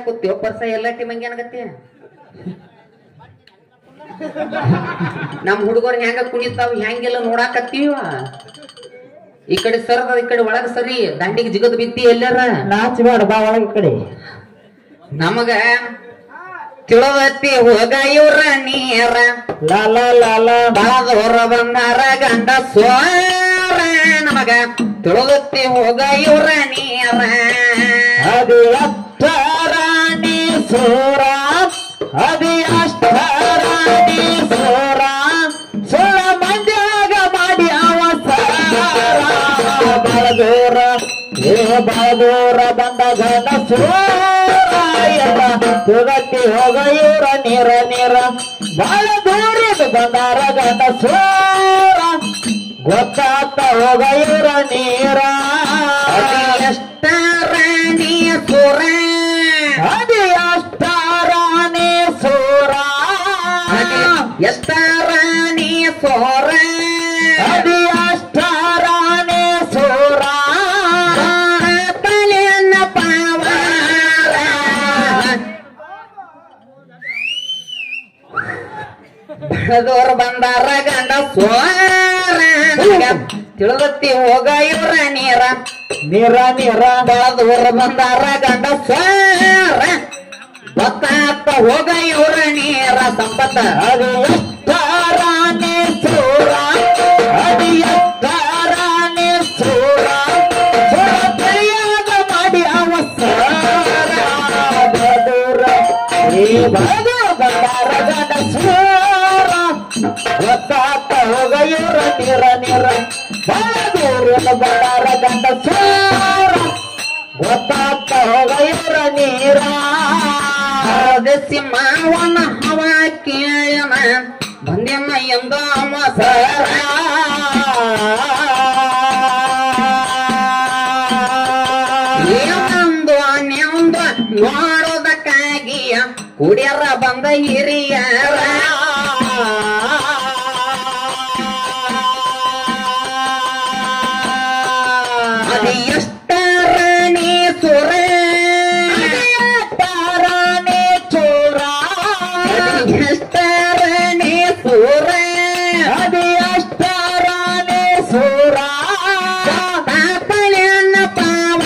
ಕೂತೀವ ಪರ್ಸ ಎಲ್ಲ ಮಂಗಿ ಅನಗತ್ತೆ ನಮ್ ಹುಡುಗರು ಹೆಂಗ ಕುಣಿತಾವ್ ಹೆಂಗೆಲ್ಲ ನೋಡಾಕತ್ತೀವ ಈ ಕಡೆ ಸರ್ದ ಈ ಕಡೆ ಒಳಗ ಸರಿ ದಂಡಿಗೆ ಜಿಗದ್ ಬಿದ್ದಿ ಎಲ್ಲಾರ ನಾಚಬೇಡ ಬಾ ಒಳಗ ಈ ಕಡೆ ನಮಗ ತಿಳವತ್ತಿ ಹೋಗ ಇವ್ರ ನೀರ ಲಾ ಲಾ ಲಾ ಲಾ ಬಾದವರ ಬಂದಾರ ಗಂಡ ಸೋರ ನಮಗ ತಿಳವತ್ತಿ ಹೋಗ ಇವ್ರ ನೀರ ಅದು ಅಷ್ಟರಾಣಿ ಸೂರ ಅದು ಅಷ್ಟರಾಣಿ ಸೂರ ಸುಳ ಮಂದ್ಯಾಗ ಮಾಡಿ ಅವಸರ ಬಳದೂರ ಬಳದೂರ ಬಂದ ಗಂಡ ಸೂರ ಎಲ್ಲ ತುಗತ್ತಿ ಹೋಗ ಇವ್ರ ನೀರ ನೀರ ಬಾಳ ದೂರಿದ ಬಂದಾರ ಗಂಡ ಸೂರ ಗೊತ್ತಾಗ್ತ ಹೋಗ ಇವ್ರ ನೀರ ಎಷ್ಟರಾಣಿ ಸೂರ ಅದು ಅಷ್ಟರಾಣಿ ಸೂರ ಎಷ್ಟರಾಣಿ ಸೋರ ಅದು ಅಷ್ಟರಾಣಿ ಸೂರ ತಲೆಯನ್ನ ಪಾವ ಬೆಳೆದೋರ್ ಬಂದಾರ ಗಂಡ ಸೋರ ತಿಳಗತ್ತಿ ಹೋಗ ಇವ್ರ ನೀರ ನೀರ ನೀರ ಬೆಳೆದೋರ್ ಬಂದಾರ ಗಂಡ ಸೋರ ಗೊತ್ತಾತ ಹೋಗ ಇವ್ರ ನೀರ ಸಂಪತ್ತ ಅದು ಎಷ್ಟರಾಣಿ ಸೂರ ಅದು ಎಷ್ಟರಾಣಿ ಸೂರ ಸರಿಯಾದ ಮಾಡಿ ಅವಸರ ಬದೂರ ಬದೂರ ಬಂದಾರ ಗಂಡ ಸೂರ ಗೊತ್ತಾತ ಹೋಗ ಇವ್ರ ನೀರ ನೀರ ಬದೂರ ಬಂದಾರ ಗಂಡ ಸೂರ ಗೊತ್ತಾತ ಹೋಗ ಇವ್ರ ನೀರ ಸಿಂಹವನ ಹವ ಕೇಳನ ಬಂದೆಮ್ಮ ಎಂದ ಮಸರ ಏನಂದು ನೆಂದು ನೋಡೋದಕ್ಕಾಗಿಯ ಕುಡಿಯರ ಬಂದ ಹಿರಿಯರ ಅದು ಎಷ್ಟರಾಣಿ ಸುರ ಎಷ್ಟರಾಣಿ ಸೂರ ಅದು ಅಷ್ಟರಾಣಿ ಸೂರ ತಾಪಳೆಯನ್ನ ಪಾವ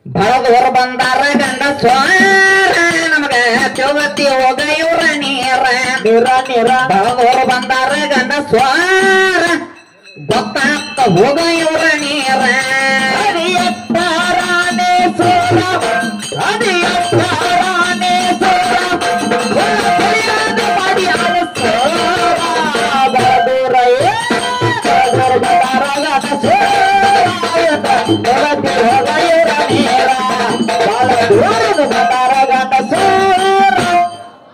ಬಳದೋರ್ ಬಂದಾರ ಗಂಡ ಸೋರ ನಮಗ ತಿಳಗತ್ತಿ ಹೋಗ ಇವ್ರ ನೀರ ನೀರ ನೀರ ಬಳದೋರ್ ಬಂದಾರ ಗಂಡ ಸೋರ ಗೊತ್ತಾಗ್ತ ಹೋಗ ಇವ್ರ ನೀರ ಅದು ಎಷ್ಟರಾಣಿ ಸೂರ ಅದು ಎಷ್ಟರಾಣಿ ಸೂರ ಸರಿಯಾದ ಮಾಡಿ ಅವಸರ ಬದೂರ ಬಂದಾರ ಗಂಡ ಸೂರ ಗೊತ್ತಿ ಹೋಗ ಇವ್ರ ನೀರ ಬಾಳ ದೂರದ ಬಂದಾರ ಗಂಡ ಸೂರ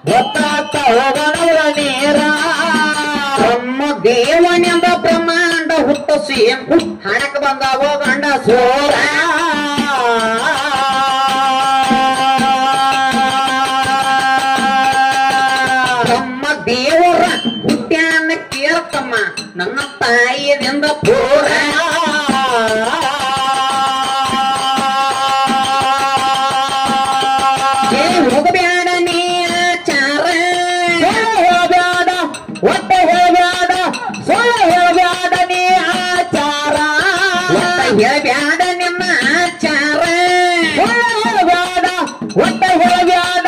ಗೊತ್ತಾಗ್ತ ಹೋಗಣವ್ರ ನೀರ ಬ್ರಹ್ಮ ದೇವನೆಂದ ಬ್ರಹ್ಮಾಂಡ ಹುಟ್ಟಸಿ ಹಣಕ ಬಂದಾವ ಗಂಡ ಸೋರ ಬ್ರಹ್ಮ ದೇವರ ಹುಟ್ಟ್ಯಾನ ಕೇಳ್ತಮ್ಮ ನನ್ನ ತಾಯಿಯಿಂದ ಪೂರ ಹೋಗಬೇಡ ನೀ ಚಾರ ಹೇಳಬೇಡ ಒಟ್ಟೆ ಹೇಳಬೇಡ ಸುಳ್ಳು ಹೇಳಬೇಡ ನೀ ಆಚಾರ ಹೇಳಬೇಡ ನಿಮ್ಮ ಆಚಾರ ಸುಳ್ಳು ಹೇಳಬೇಡ ಒಟ್ಟೆ ಹೇಳಬೇಡ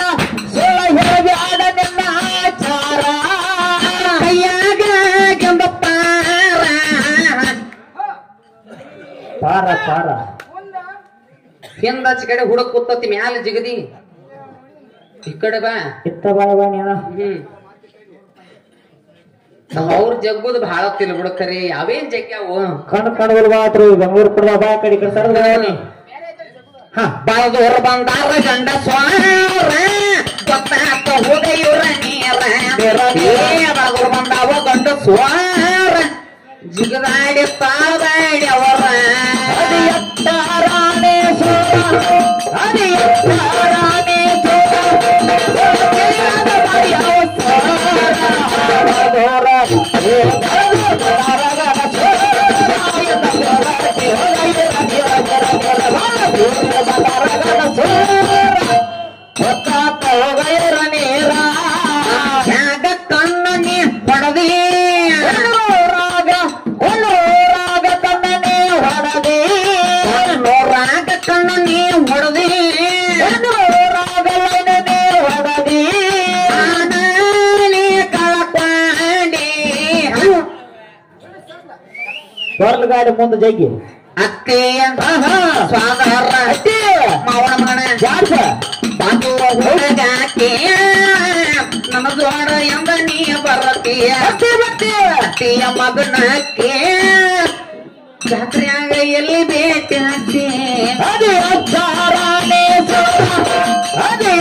ಸುಳ್ಳು ಹೇಳಬೇಡ ನಿನ್ನ ಆಚಾರ ಕೈಯಾಗ ಕೆಂಬ ಪಾರ ಪಾರ ಪಾರ ಹಿಂದ ಕಡೆ ಹುಡುಕ್ ಕೂತತಿ ಮ್ಯಾಲ ಜಿಗದಿ ಈ ಕಡೆ ಬಾ ಇತ್ತ ಬಾಳ ನೀನ ಅವ್ರ ಜಗ್ಗುದ್ ಬಹಳ ತಿಲ್ ಬಿಡಕರಿ ಅವೇನ್ ಜಗ್ಗ್ಯಾವು ಕಣ್ ಬಲ್ವಾತ್ರು ಬೆಂಗಳೂರು ಕೊಡ ಬಾ ಕಡೆ ಕಡೆ ಸರ್ ಬಾಳದೋರ್ ಬಂದಾರ ಗಂಡ ಸ್ವಾರ ಗೊತ್ತಾತ ಹೋಗ ಇವ್ರ ನೀರ ಬಾಳದೋರ್ ಬಂದಾವ ಗಂಡ ಸ್ವಾರ ಜಿಗದಾಡಿ ತಾದಾಡಿ ಅವರ ಅದು ಎತ್ತಾರಾಣೆ ಸೂರ ಅದು ಎತ್ತಾರಾಣೆ ಸೂರ ಬರ್ಲ ಗಾಡಿ ಮುಂದೆ ಜಗ್ಗಿ ಅತ್ತೆಯ ಸ್ವಾದಾರ ಮಾವನ ಮಗನ ಜಾಡ್ಸ ಬಾಂಧವ ಹುಡುಗಾಕೆ ನನ್ನ ದ್ವಾರ ಎಂದ ನೀ ಬರತೀಯ ಅತ್ತೆಯ ಮಗನಕ್ಕೆ ಜಾತ್ರೆಯಾಗ ಎಲ್ಲಿ ಭೇಟಿ ಹಾಕಿ ಅದೇ ಅಚ್ಚಾರಾಣೇಶ್ವರ ಅದೇ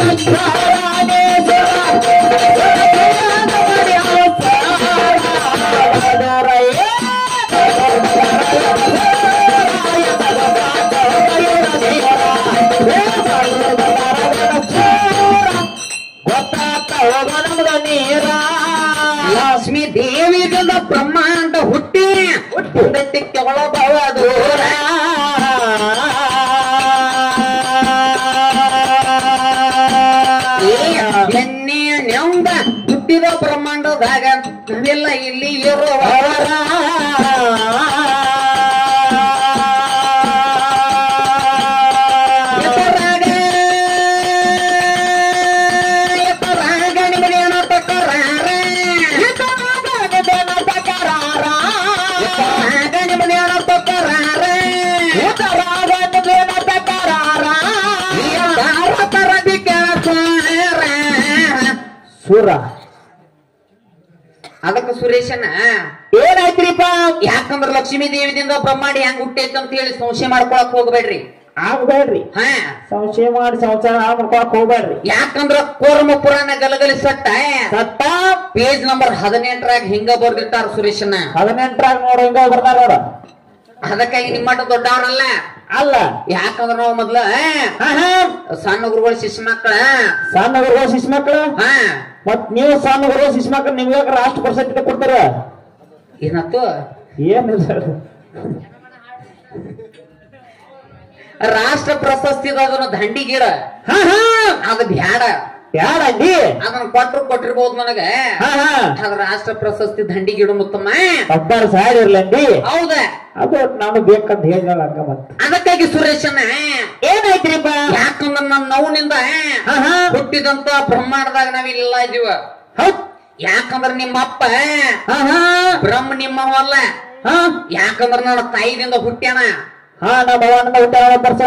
ಗೊತ್ತಾಗ್ತ ಹೋಗ ನಮ್ಗ ನೀರ ಲಕ್ಷ್ಮೀ ದೇವಿಗದ ಬ್ರಹ್ಮಾಂಡ ಹುಟ್ಟಿ ಹುಟ್ಟಿದ್ದಕ್ಕೆ ಒಳಬವ ದೂರ ಎಣ್ಣೆಯ ನೆಂದ ಹುಟ್ಟಿದ ಬ್ರಹ್ಮಾಂಡದಾಗ ನಾವೆಲ್ಲ ಇಲ್ಲಿ ಇರುವವರ ಸೂರ ಅದಕ್ಕ ಸುರೇಶನ ಏನಾಯ್ತ್ರಿಪ್ಪ ಯಾಕಂದ್ರ ಲಕ್ಷ್ಮೀ ದೇವಿದಿಂದ ಬ್ರಹ್ಮಾಂಡ ಹೆಂಗ್ ಹುಟ್ಟೈತೆ ಅಂತ ಹೇಳಿ ಸಂಶಯ ಮಾಡ್ಕೊಳಕ್ ಹೋಗ್ಬೇಡ್ರಿ ಆಗ್ಬೇಡ್ರಿ ಹಾ ಸಂಶಯ ಮಾಡಿ ಸಂಸಾರ ಮಾಡ್ಕೊಳಕ್ ಹೋಗ್ಬೇಡ್ರಿ ಯಾಕಂದ್ರ ಕೋರ್ಮ ಪುರಾಣ ಗಲಗಲಿ ಸಟ್ಟ ಸತ್ತ ಪೇಜ್ ನಂಬರ್ 18ರಾಗ ಹಿಂಗ ಬರ್ದಿರ್ತಾರ ಸುರೇಶನ 18ರಾಗ ನೋಡ ಹಿಂಗ ಬರ್ತಾರ ಅವ್ರ ಅದಕ್ಕಾಗಿ ನಿಮ್ಮಟ ದೊಡ್ಡವ್ರಲ್ಲ ಅಲ್ಲ ಯಾಕಂದ್ರ ನಾವು ಮೊದ್ಲ ಸಣ್ಣ ಗುರುಗಳು ಶಿಶು ಮಕ್ಕಳ ಸಣ್ಣ ಗುರುಗಳ ಶಿಶು ಮಕ್ಕಳು ಹಾ ಮತ್ ನೀವು ಸಣ್ಣ ಗುರುಗಳ ಶಿಶು ಮಕ್ಕಳು ನಿಮ್ಗೆ ರಾಷ್ಟ್ರ ಪ್ರಶಸ್ತಿ ಕೊಡ್ತಾರ ಏನತ್ತು ಏನಿಲ್ಲ ರಾಷ್ಟ್ರ ಪ್ರಶಸ್ತಿ ಅದನ್ನ ದಂಡಿಗಿಡ ಅದು ಬ್ಯಾಡ ಯಾರಂಡಿ ಅದನ್ನ ಕೊಟ್ಟಿರ್ಬೋದು ನನಗ ಅದ ರಾಷ್ಟ್ರ ಪ್ರಶಸ್ತಿ ದಂಡಿಗಿಡ ಮುತ್ತಮ್ಮ ಒಬ್ಬರ ಸಾಡಿ ಇರ್ಲಂಡಿ ಹೌದ ಅದು ನಾನು ಬೇಕಂತ ಹೇಳಿದ ಮತ್ತ ಅದಕ್ಕಾಗಿ ಸುರೇಶನ ಏನಾಯ್ತ್ರಿಪ್ಪ ಯಾಕಂದ್ರ ನನ್ನ ನೋವಿನಿಂದ ಹುಟ್ಟಿದಂತ ಬ್ರಹ್ಮಾಂಡದಾಗ ನಾವಿಲ್ಲ ಇದೀವ ಯಾಕಂದ್ರ ನಿಮ್ಮಪ್ಪ ಬ್ರಹ್ಮ ನಿಮ್ಮವಲ್ಲ ಯಾಕಂದ್ರ ನನ್ನ ತಾಯಿದಿಂದ ಹುಟ್ಟ್ಯಾನ ನಮ್ಮ ಅವ್ವನಿಂದ ಹುಟ್ಟ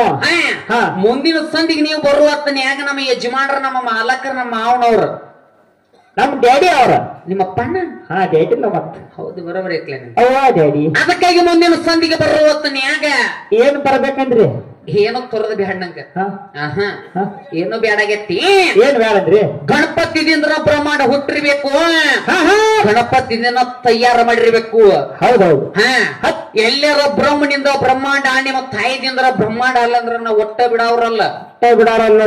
ಮುಂದಿನ ಸಂದಿಗೆ ನೀವು ಬರುವತ್ತನ್ಯಾಗ ನಮ್ಮ ಯಜಮಾನ್ರ ನಮ್ಮ ಮಾಲಕರ ನಮ್ಮ ಮಾವನವ್ರ ನಮ್ ಡ್ಯಾಡಿ ಅವ್ರ ನಿಮ್ಮಪ್ಪಣ್ಣ ಡ್ಯಾಡಿ ಇಲ್ಲ ಮತ್ತ ಹೌದು ಬರೋಬರಿ ಐತ್ಲ ಅವ್ವ ಡ್ಯಾಡಿ ಅದಕ್ಕಾಗಿ ಮುಂದಿನ ಸಂದಿಗೆ ಬರುವತ್ತನ್ಯಾಗ ಏನ್ ಬರ್ಬೇಕಂದ್ರಿ ಏನೋ ತೊರದ ಬ್ಯಾಡ್ನಂಗ ಏನೋ ಬ್ಯಾಡಾಗೈತಿ ಏನ್ ಬ್ಯಾಡಂದ್ರಿ ಗಣಪತಿದಿಂದ ಬ್ರಹ್ಮಾಂಡ ಹುಟ್ಟಿರ್ಬೇಕು ಗಣಪತಿದಿಂದ ತಯಾರ ಮಾಡಿರ್ಬೇಕು ಹೌದೌದು ಎಲ್ಲರ ಬ್ರಹ್ಮನಿಂದ ಬ್ರಹ್ಮಾಂಡ ನಿಮ್ಮ ತಾಯಿದಿಂದ ಬ್ರಹ್ಮಾಂಡ ಅಲ್ಲ ಅಂದ್ರ ನಾವು ಒಟ್ಟ ಬಿಡವ್ರಲ್ಲ ಬಿಡಾರಲ್ಲ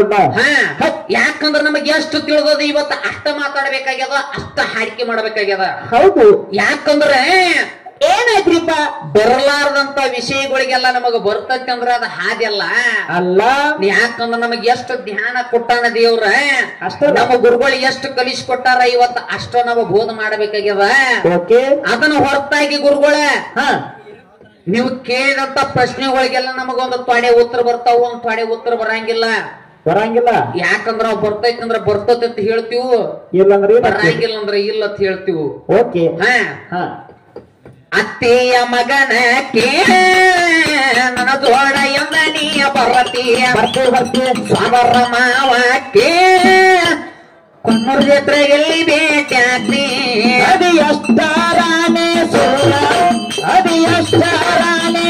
ಯಾಕಂದ್ರ ನಮಗೆ ಎಷ್ಟು ತಿಳಿದದ ಇವತ್ತು ಅಷ್ಟ ಮಾತಾಡ್ಬೇಕಾಗ್ಯದ ಅಷ್ಟ ಹಾಡಿಕೆ ಮಾಡ್ಬೇಕಾಗ್ಯದ ಹೌದು ಯಾಕಂದ್ರೆ ಏನಾಯ್ತ್ರಿಪ್ಪ ಬರಲಾರದಂತ ವಿಷಯಗಳಿಗೆಲ್ಲ ನಮಗ ಬರ್ತೈತಿ ಅಂದ್ರ ಅದ ಹಾದೆಲ್ಲ ಅಲ್ಲ ಯಾಕಂದ್ರ ನಮಗ್ ಎಷ್ಟು ಧ್ಯಾನ ಕೊಟ್ಟಾನ ದೇವ್ರ ಅಷ್ಟ ನಮ್ಮ ಗುರುಗಳು ಎಷ್ಟು ಕಲಿಸ್ಕೊಟ್ಟಾರ ಇವತ್ತ ಅಷ್ಟ ನಾವು ಬೋಧ ಮಾಡಬೇಕಾಗ್ಯದ ಅದನ್ನ ಹೊರತಾಗಿ ಗುರುಗಳ ನೀವು ಕೇಳಿದಂತ ಪ್ರಶ್ನೆಗಳಿಗೆಲ್ಲ ನಮಗೊಂದು ತೊಡೆ ಉತ್ತರ ಬರ್ತಾವ ಒಂದ್ ತೊಡೆ ಉತ್ತರ ಬರಂಗಿಲ್ಲ ಯಾಕಂದ್ರ ನಾವು ಬರ್ತೈತಿ ಅಂದ್ರ ಬರ್ತೈತಿ ಅಂತ ಹೇಳ್ತೀವಿ ಬರಂಗಿಲ್ಲ ಅಂದ್ರ ಇಲ್ಲ ಅಂತ ಹೇಳ್ತೀವಿ ಅತ್ತೆಯ ಮಗನ ನನ್ನ ಜೋಡ ಎಂದ ನೀಯ ಬರತೀಯ ಸ್ವಾಮರ ಮಾವಕ್ಕೆ ಕೊನ್ನೂರು ಜಾತ್ರೆ ಎಲ್ಲಿ ಭೇಟಿ ಆಗ್ತಿ ಅದು ಎಷ್ಟಾರಾನೆ ಸೋಲ ಅದು ಎಷ್ಟಾರಾನೆ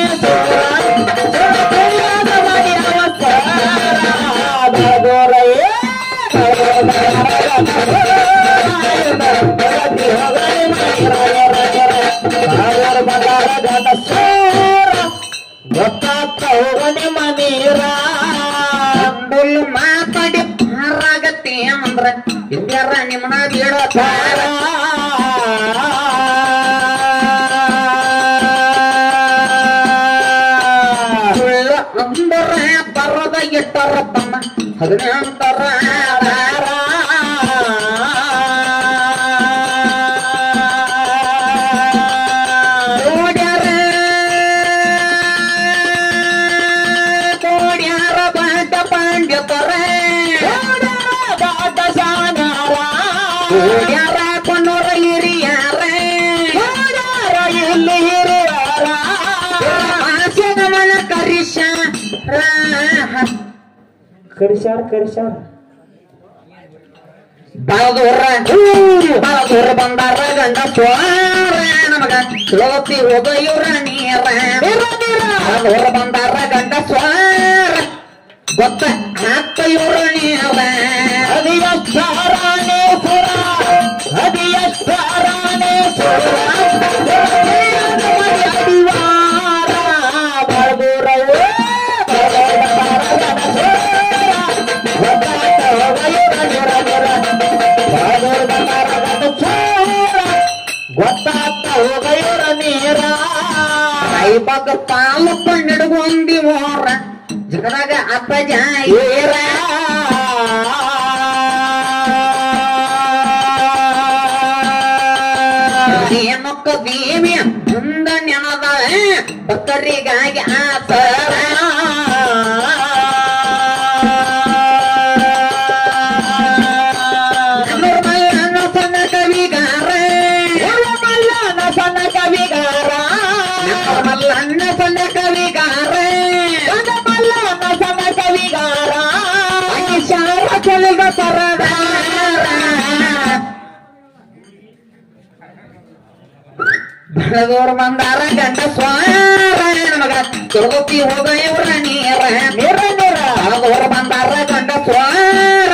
ಗೊತ್ತಾಗ್ತ ಹೋಗನೆ ಮನೀರ ಮಾತಾಡಿ ಪಾರಾಗತ್ತೆ ಅಂದ್ರ ಇದ್ಯಾರ ನಿಮ್ಮನ ಬೀಳತಾರ ಸುಳ್ಳು ಅಂದರ ಬರದ ಇಟ್ಟರ ತಮ್ಮ 18 ಕೊನ್ನೂರ ಹಿರಿಯಾರ ಇಲ್ಲಿ ಹಿರಿಯಾರ ಕರಿಸ್ಯಾರ ಬಾಳದೂರ ಬಂದಾರ ಗಂಡ ಸ್ವಾರ ನಮಗ ಲೋತಿ ಹೋಗ ಇವ್ರ ನೀರ ಬಾಳದೂರ ಬಂದಾರ ಗಂಡ ಸ್ವಾರ ಗೊತ್ತ ಹಾಕ ಇವ್ರ ನೀರ ಅದಿಯಷ್ಟರಾಣೆ ಸುರ ಅದಿಯಷ್ಟರಾಣೆ ಸುರ ಅಡಿವಾರ ಬಾಳದೂರವೇ ಗೊತ್ತಾಗ್ತ ಹೋಗೈರ ನೀರ ಐಬಾಗ ಪಾಲು ಪಂಡಿಡ್ಗೊಂದಿ ಮೋರ ಜಗದಾಗ ಅಪ್ಪ ಜಾಯೇರ ಏನೊಕ್ಕ ದೇವಿಯ ಮುಂದ ನೆನದ ಭಕ್ತರಿಗಾಗಿ ಆತರ ಮಲ್ಲಣ್ಣ ಸಣ್ಣ ಕವಿಗಾರ ಮಲ್ಲಣ್ಣ ಸಣ್ಣ ಕವಿಗಾರ ಶಾರ ಕೆಳಗ ಸರದಾರ ಬೆಳದೋರ್ ಬಂದಾರ ಗಂಡ ಸ್ವಾರ ನಮಗ ತೊಳಗೋತಿ ಹೋಗ ಇವ್ರ ನೀರ ನೀರ ನೀರ ಬೆಳದೋರ್ ಬಂದಾರ ಗಂಡ ಸ್ವಾರ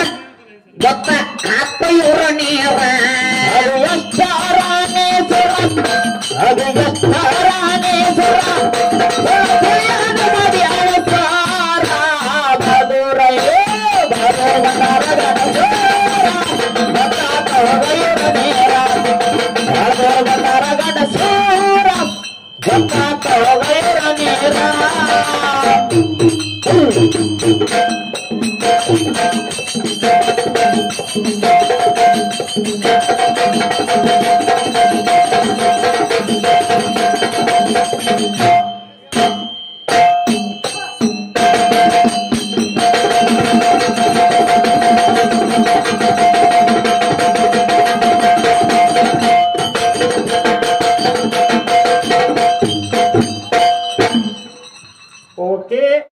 ಗೊತ್ತ ಹಾಕ ಇವ್ರ ನೀರ ಅದು ಎಷ್ಟಾರಾಣೆ ಸುರ ಅದು ಎಷ್ಟಾರಾಣೆ ಸುರ ಬದುರಯೋ ಬಂದಾರ ಗಂಡ ಸೂರ ಗೊತ್ತಾತ ಹೋಗೈರ ನೀರ